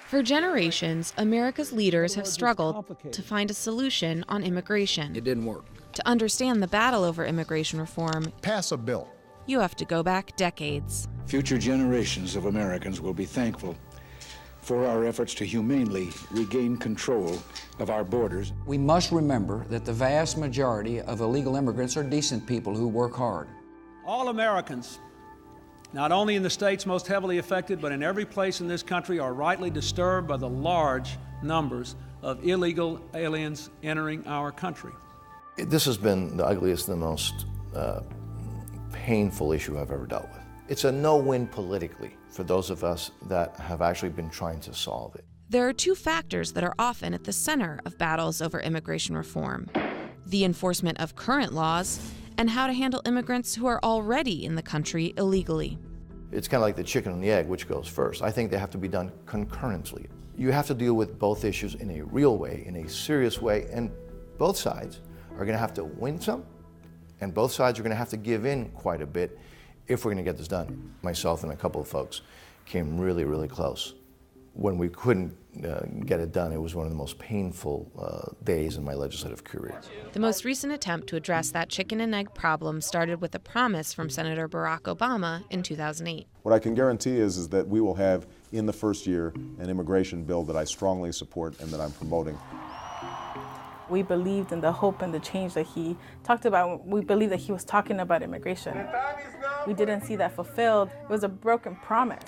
For generations, America's leaders have struggled to find a solution on immigration. It didn't work. To understand the battle over immigration reform, pass a bill. You have to go back decades. Future generations of Americans will be thankful for our efforts to humanely regain control of our borders. We must remember that the vast majority of illegal immigrants are decent people who work hard. All Americans, not only in the states most heavily affected, but in every place in this country, are rightly disturbed by the large numbers of illegal aliens entering our country. This has been the ugliest and the most painful issue I've ever dealt with. It's a no-win politically for those of us that have actually been trying to solve it. There are two factors that are often at the center of battles over immigration reform: the enforcement of current laws and how to handle immigrants who are already in the country illegally. It's kind of like the chicken and the egg, which goes first. I think they have to be done concurrently. You have to deal with both issues in a real way, in a serious way, and both sides are going to have to win some, and both sides are going to have to give in quite a bit if we're going to get this done. Myself and a couple of folks came really, really close. When we couldn't get it done, it was one of the most painful days in my legislative career. The most recent attempt to address that chicken and egg problem started with a promise from Senator Barack Obama in 2008. What I can guarantee is that we will have, in the first year, an immigration bill that I strongly support and that I'm promoting. We believed in the hope and the change that he talked about. We believed that he was talking about immigration. We didn't see that fulfilled. It was a broken promise.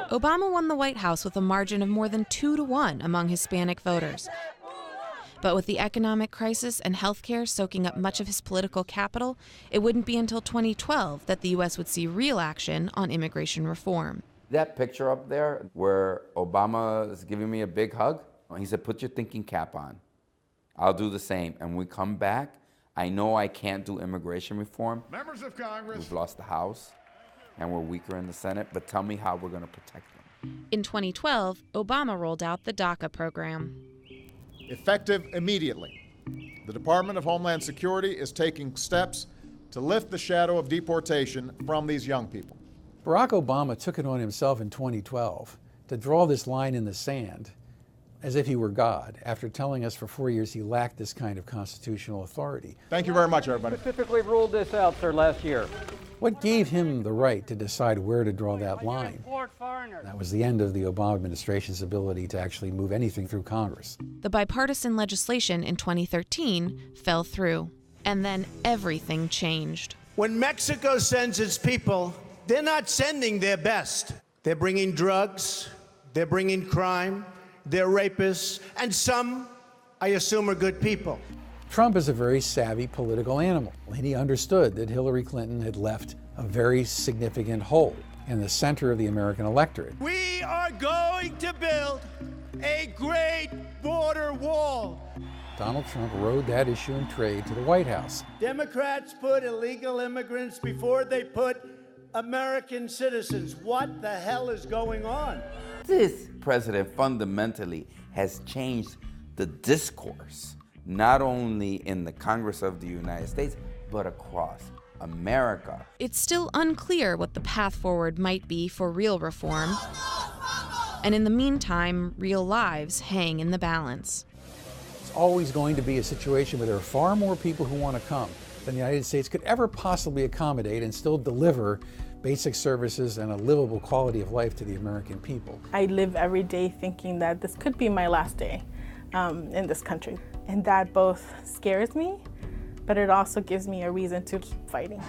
Obama won the White House with a margin of more than 2-1 among Hispanic voters. But with the economic crisis and healthcare soaking up much of his political capital, it wouldn't be until 2012 that the U.S. would see real action on immigration reform. That picture up there where Obama is giving me a big hug, he said, put your thinking cap on. I'll do the same. And when we come back, I know I can't do immigration reform. Members of Congress. We've lost the House, and we're weaker in the Senate, but tell me how we're going to protect them. In 2012, Obama rolled out the DACA program. Effective immediately, the Department of Homeland Security is taking steps to lift the shadow of deportation from these young people. Barack Obama took it on himself in 2012 to draw this line in the sand as if he were God, after telling us for 4 years he lacked this kind of constitutional authority. Thank you very much, everybody. Specifically ruled this out, sir, last year. What gave him the right to decide where to draw that line? That was the end of the Obama administration's ability to actually move anything through Congress. The bipartisan legislation in 2013 fell through, and then everything changed. When Mexico sends its people, they're not sending their best. They're bringing drugs, they're bringing crime, they're rapists, and some, I assume, are good people. Trump is a very savvy political animal, and he understood that Hillary Clinton had left a very significant hole in the center of the American electorate. We are going to build a great border wall. Donald Trump rode that issue in trade to the White House. Democrats put illegal immigrants before they put American citizens. What the hell is going on? This president fundamentally has changed the discourse, not only in the Congress of the United States, but across America. It's still unclear what the path forward might be for real reform. And in the meantime, real lives hang in the balance. It's always going to be a situation where there are far more people who want to come than the United States could ever possibly accommodate and still deliver basic services and a livable quality of life to the American people. I live every day thinking that this could be my last day in this country. And that both scares me, but it also gives me a reason to keep fighting.